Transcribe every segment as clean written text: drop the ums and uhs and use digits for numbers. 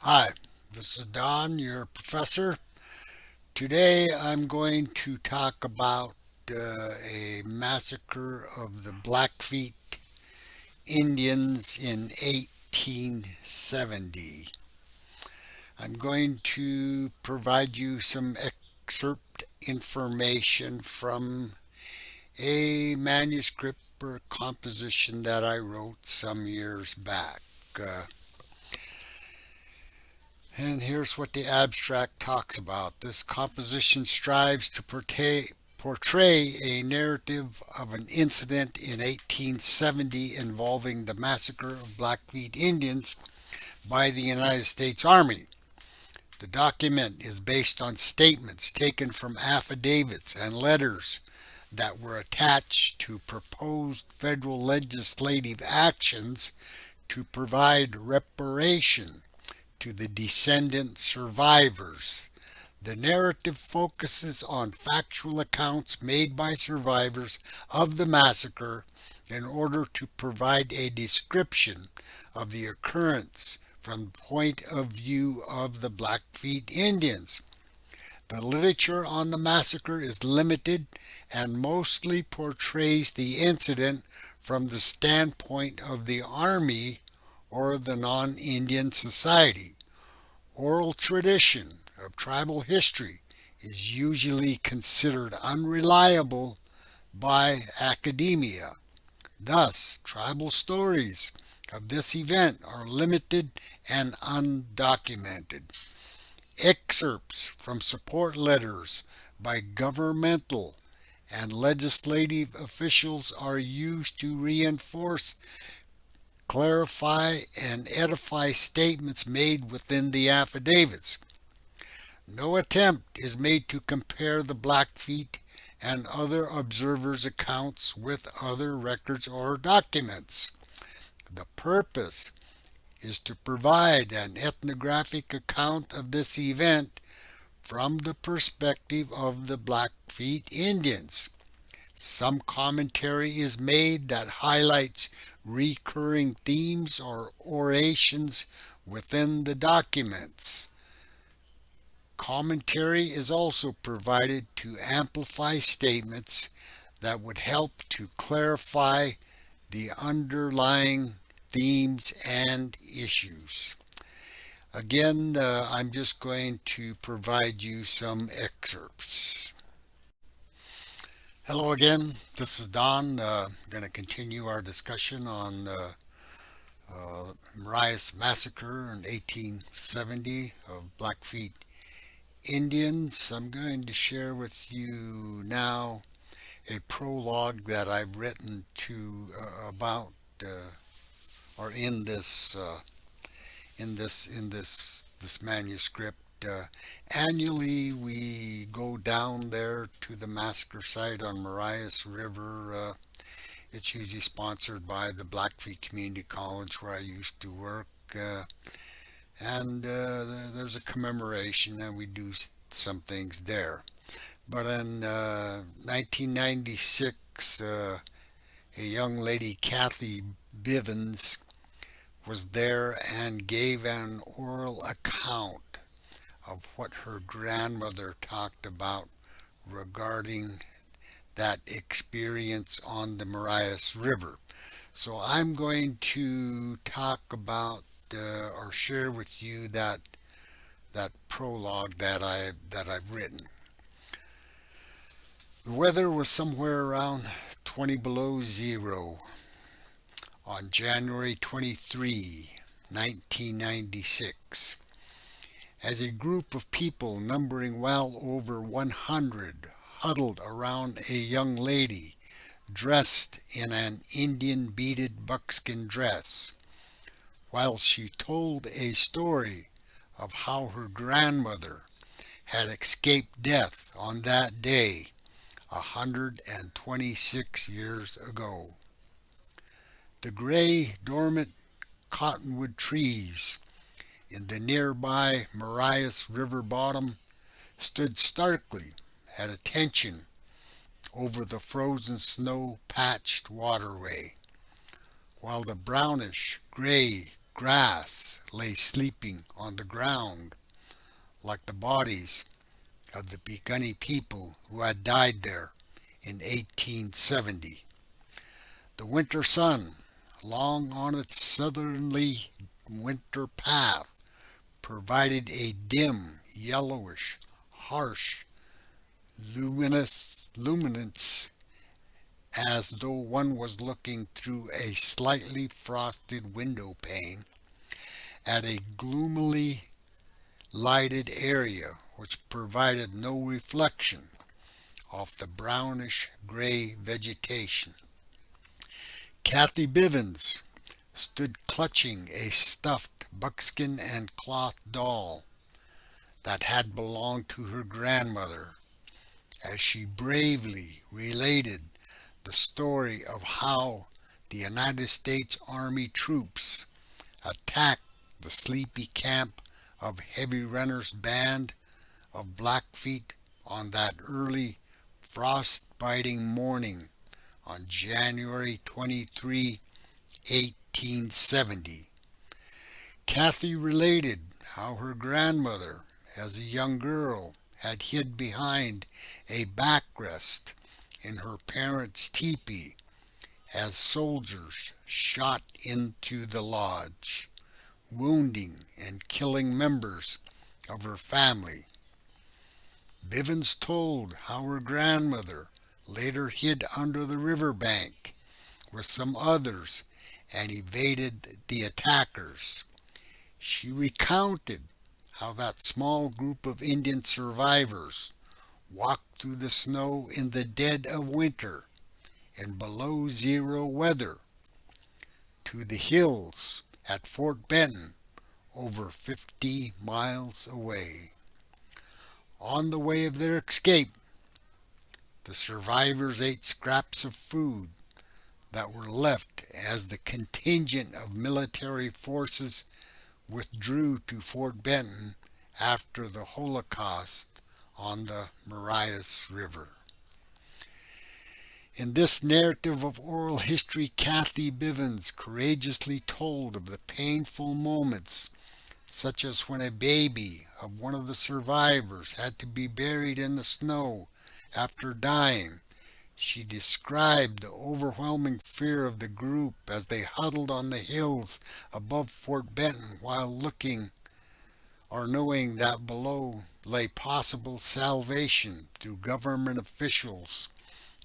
Hi, this is Don, your professor. Today I'm going to talk about a massacre of the Blackfeet Indians in 1870. I'm going to provide you some excerpt information from a manuscript or composition that I wrote some years back. Uh, And here's what the abstract talks about. This composition strives to portray a narrative of an incident in 1870 involving the massacre of Blackfeet Indians by the United States Army. The document is based on statements taken from affidavits and letters that were attached to proposed federal legislative actions to provide reparation to the descendant survivors. The narrative focuses on factual accounts made by survivors of the massacre in order to provide a description of the occurrence from the point of view of the Blackfeet Indians. The literature on the massacre is limited and mostly portrays the incident from the standpoint of the Army or the non Indian society. Oral tradition of tribal history is usually considered unreliable by academia. Thus, tribal stories of this event are limited and undocumented. Excerpts from support letters by governmental and legislative officials are used to reinforce, clarify, and edify statements made within the affidavits. No attempt is made to compare the Blackfeet and other observers' accounts with other records or documents. The purpose is to provide an ethnographic account of this event from the perspective of the Blackfeet Indians. Some commentary is made that highlights recurring themes or orations within the documents. Commentary is also provided to amplify statements that would help to clarify the underlying themes and issues. Again, I'm just going to provide you some excerpts. Hello again, this is Don. I'm going to continue our discussion on Marias Massacre in 1870 of Blackfeet Indians. I'm going to share with you now a prologue that I've written to about or in this manuscript. Annually, we go down there to the massacre site on Marias River. It's usually sponsored by the Blackfeet Community College where I used to work. And there's a commemoration, and we do some things there. But in 1996, a young lady, Kathy Bivens, was there and gave an oral account of what her grandmother talked about regarding that experience on the Marias River. So I'm going to talk about or share with you that prologue that I've written. The weather was somewhere around 20 below zero on January 23, 1996, as a group of people numbering well over 100 huddled around a young lady dressed in an Indian beaded buckskin dress, while she told a story of how her grandmother had escaped death on that day 126 years ago. The gray, dormant cottonwood trees in the nearby Marias River bottom stood starkly at attention over the frozen snow patched waterway, while the brownish gray grass lay sleeping on the ground like the bodies of the Picani people who had died there in 1870. The winter sun, long on its southerly winter path, provided a dim, yellowish, harsh luminance as though one was looking through a slightly frosted window pane at a gloomily lighted area which provided no reflection off the brownish gray vegetation. Kathy Bivens stood clutching a stuffed buckskin and cloth doll that had belonged to her grandmother as she bravely related the story of how the United States Army troops attacked the sleepy camp of Heavy Runner's band of Blackfeet on that early frost-biting morning on January 23, 1870. Kathy related how her grandmother, as a young girl, had hid behind a backrest in her parents' teepee as soldiers shot into the lodge, wounding and killing members of her family. Bivens told how her grandmother later hid under the riverbank with some others and evaded the attackers. She recounted how that small group of Indian survivors walked through the snow in the dead of winter in below zero weather to the hills at Fort Benton, over 50 miles away. On the way of their escape, the survivors ate scraps of food that were left as the contingent of military forces withdrew to Fort Benton after the Holocaust on the Marias River. In this narrative of oral history, Kathy Bivens courageously told of the painful moments, such as when a baby of one of the survivors had to be buried in the snow after dying. She described the overwhelming fear of the group as they huddled on the hills above Fort Benton while looking or knowing that below lay possible salvation through government officials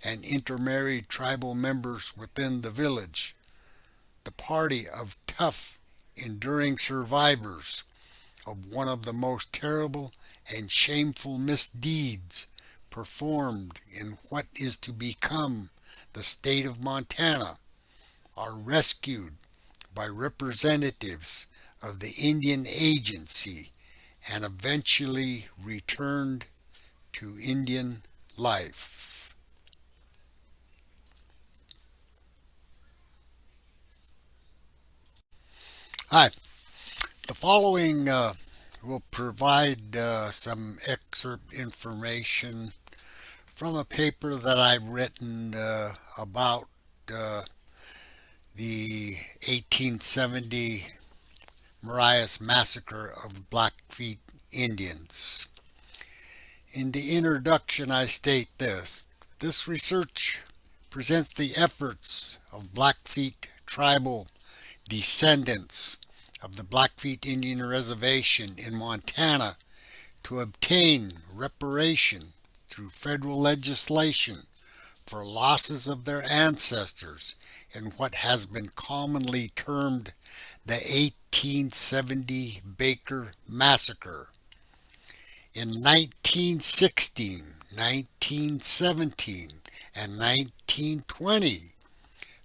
and intermarried tribal members within the village. The party of tough, enduring survivors of one of the most terrible and shameful misdeeds performed in what is to become the state of Montana are rescued by representatives of the Indian Agency and eventually returned to Indian life. Hi, the following will provide some excerpt information from a paper that I've written about the 1870 Marias Massacre of Blackfeet Indians. In the introduction, I state this. This research presents the efforts of Blackfeet tribal descendants of the Blackfeet Indian Reservation in Montana to obtain reparation through federal legislation for losses of their ancestors in what has been commonly termed the 1870 Baker Massacre. In 1916, 1917, and 1920,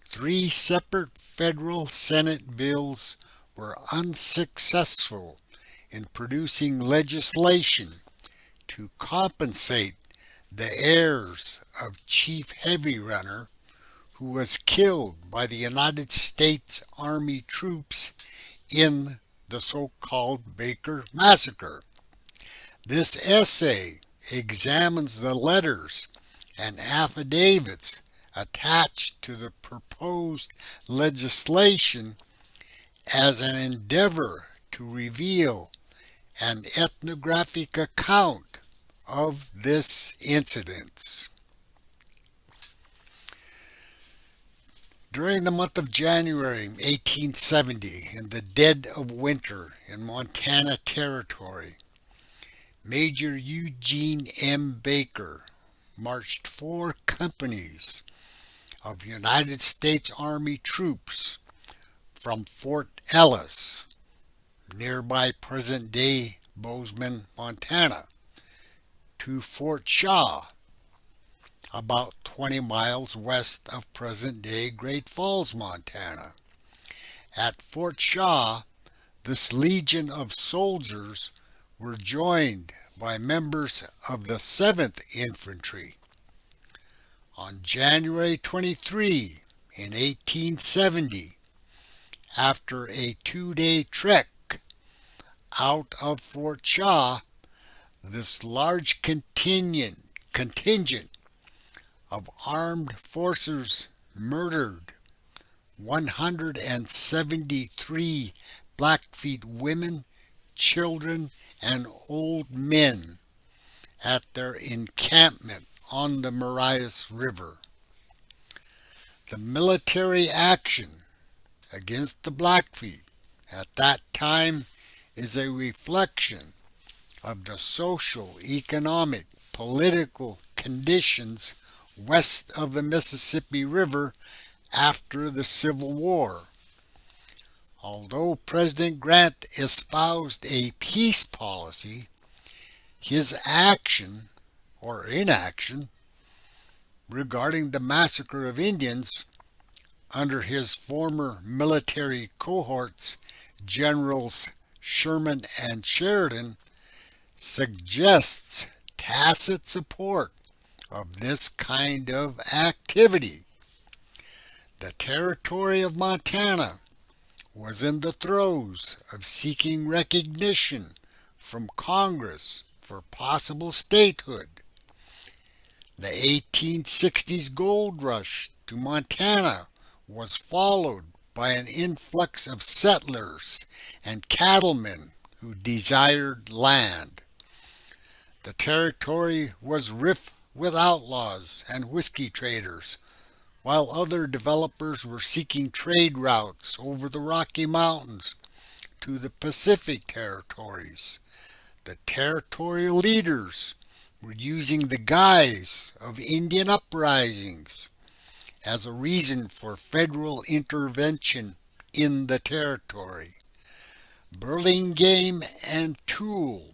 three separate federal Senate bills were unsuccessful in producing legislation to compensate the heirs of Chief Heavy Runner, who was killed by the United States Army troops in the so-called Baker Massacre. This essay examines the letters and affidavits attached to the proposed legislation as an endeavor to reveal an ethnographic account of this incident. During the month of January 1870, in the dead of winter in Montana Territory, Major Eugene M. Baker marched 4 companies of United States Army troops from Fort Ellis, nearby present-day Bozeman, Montana, to Fort Shaw, about 20 miles west of present-day Great Falls, Montana. At Fort Shaw, this legion of soldiers were joined by members of the 7th Infantry. On January 23, in 1870, after a 2-day trek out of Fort Shaw, this large contingent of armed forces murdered 173 Blackfeet women, children, and old men at their encampment on the Marias River. The military action against the Blackfeet at that time is a reflection of the social, economic, political conditions west of the Mississippi River after the Civil War. Although President Grant espoused a peace policy, his action or inaction regarding the massacre of Indians under his former military cohorts, Generals Sherman and Sheridan, suggests tacit support of this kind of activity. The territory of Montana was in the throes of seeking recognition from Congress for possible statehood. The 1860s gold rush to Montana was followed by an influx of settlers and cattlemen who desired land. The territory was rife with outlaws and whiskey traders, while other developers were seeking trade routes over the Rocky Mountains to the Pacific territories. The territorial leaders were using the guise of Indian uprisings as a reason for federal intervention in the territory. Burlingame and Toole,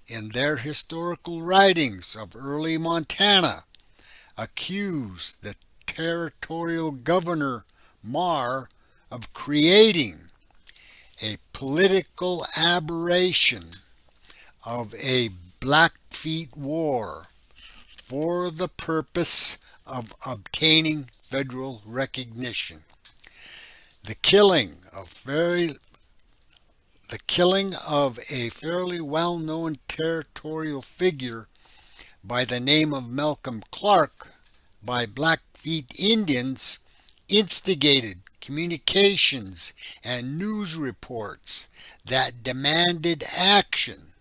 in their historical writings of early Montana, accused the territorial governor Marr of creating a political aberration of a Blackfeet War for the purpose of obtaining federal recognition. The killing of a fairly well-known territorial figure by the name of Malcolm Clark by Blackfeet Indians instigated communications and news reports that demanded action.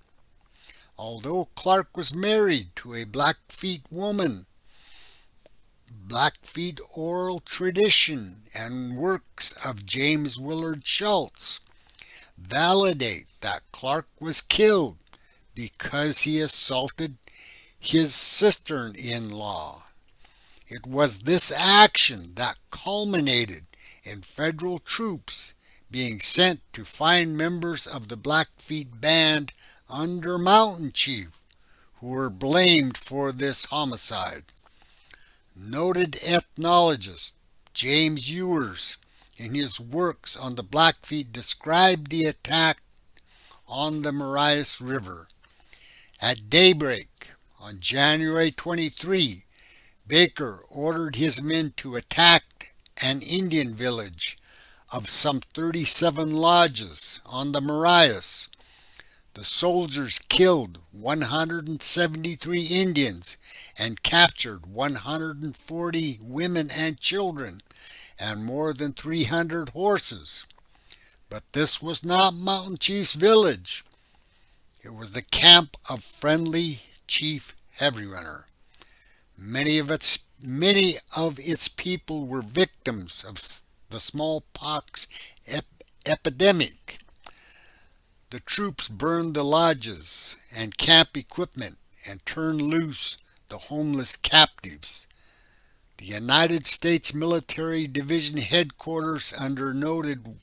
Although Clark was married to a Blackfeet woman, Blackfeet oral tradition and works of James Willard Schultz validate that Clark was killed because he assaulted his sister-in-law. It was this action that culminated in federal troops being sent to find members of the Blackfeet band under Mountain Chief who were blamed for this homicide. Noted ethnologist James Ewers, in his works on the Blackfeet, described the attack on the Marias River. At daybreak on January 23, Baker ordered his men to attack an Indian village of some 37 lodges on the Marias. The soldiers killed 173 Indians and captured 140 women and children and more than 300 horses. But this was not Mountain Chief's village. It was the camp of friendly Chief Heavy Runner. Many of its people were victims of the smallpox epidemic. The troops burned the lodges and camp equipment and turned loose the homeless captives. The United States Military Division headquarters under noted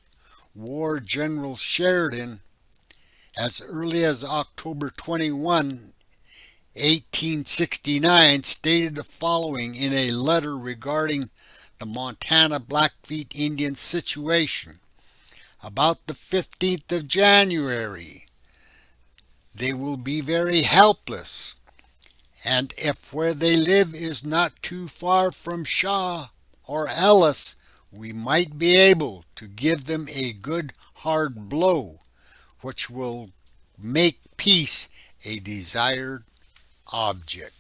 War General Sheridan, as early as October 21, 1869, stated the following in a letter regarding the Montana Blackfeet Indian situation. About the 15th of January, they will be very helpless, and if where they live is not too far from Shaw or Ellis, we might be able to give them a good hard blow, which will make peace a desired object.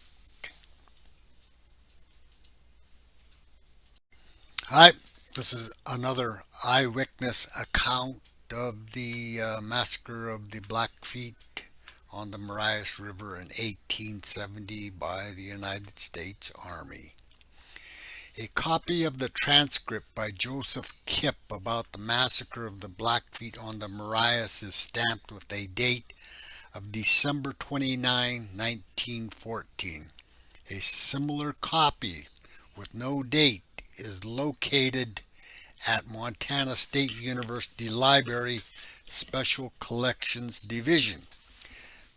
Hi, this is another eyewitness account of the massacre of the Blackfeet on the Marias River in 1870 by the United States Army. A copy of the transcript by Joseph Kipp about the massacre of the Blackfeet on the Marias is stamped with a date of December 29, 1914. A similar copy with no date is located at Montana State University Library Special Collections Division.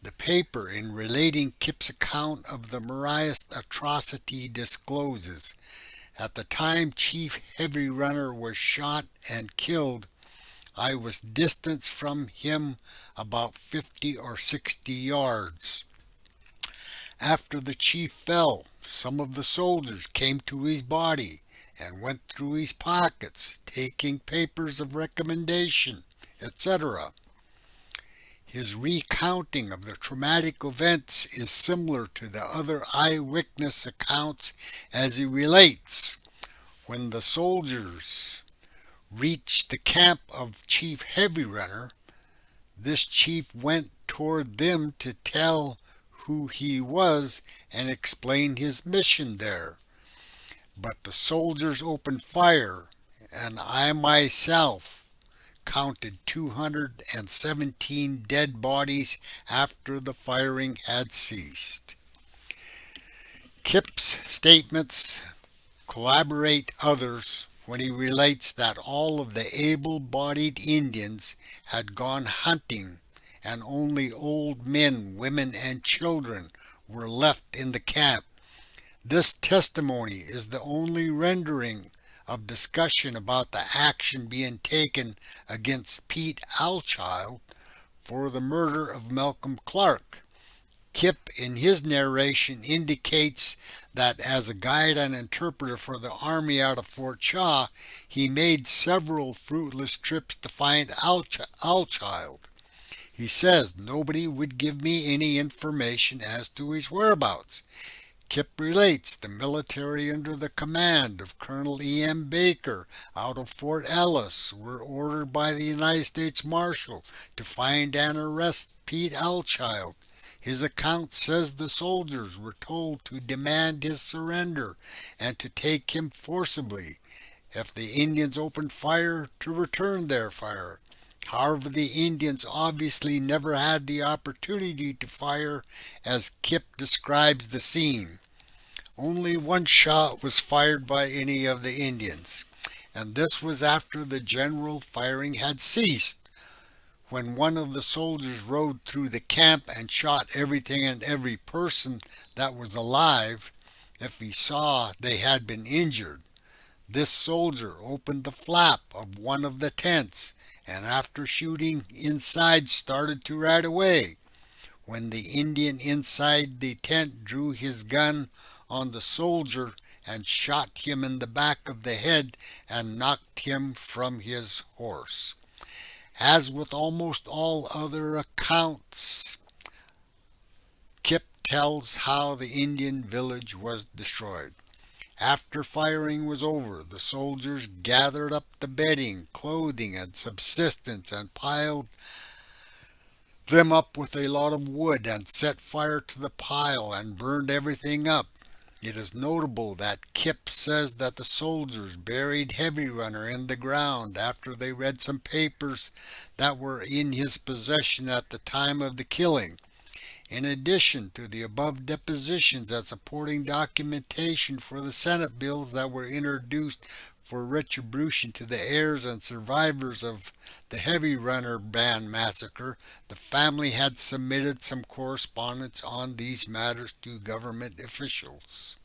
The paper in relating Kipp's account of the Marias atrocity discloses, at the time Chief Heavy Runner was shot and killed, I was distanced from him about 50 or 60 yards. After the chief fell, some of the soldiers came to his body and went through his pockets, taking papers of recommendation, etc. His recounting of the traumatic events is similar to the other eyewitness accounts as he relates. When the soldiers reached the camp of Chief Heavy Runner, this chief went toward them to tell who he was and explain his mission there. But the soldiers opened fire, and I myself counted 217 dead bodies after the firing had ceased. Kipp's statements corroborate others when he relates that all of the able-bodied Indians had gone hunting and only old men, women, and children were left in the camp. This testimony is the only rendering of discussion about the action being taken against Pete Alchild for the murder of Malcolm Clark. Kipp, in his narration, indicates that as a guide and interpreter for the army out of Fort Shaw, he made several fruitless trips to find Alchild. He says nobody would give me any information as to his whereabouts. Kipp relates the military under the command of Colonel E.M. Baker out of Fort Ellis were ordered by the United States Marshal to find and arrest Pete Alchild. His account says the soldiers were told to demand his surrender and to take him forcibly. If the Indians opened fire, to return their fire. However, the Indians obviously never had the opportunity to fire, as Kipp describes the scene. Only one shot was fired by any of the Indians, and this was after the general firing had ceased, when one of the soldiers rode through the camp and shot everything and every person that was alive if he saw they had been injured. This soldier opened the flap of one of the tents, and after shooting inside started to ride away. When the Indian inside the tent drew his gun on the soldier and shot him in the back of the head and knocked him from his horse. As with almost all other accounts, Kipp tells how the Indian village was destroyed. After firing was over, the soldiers gathered up the bedding, clothing, and subsistence and piled them up with a lot of wood and set fire to the pile and burned everything up. It is notable that Kip says that the soldiers buried Heavy Runner in the ground after they read some papers that were in his possession at the time of the killing. In addition to the above depositions and supporting documentation for the Senate bills that were introduced for retribution to the heirs and survivors of the Heavy Runner Band massacre, the family had submitted some correspondence on these matters to government officials.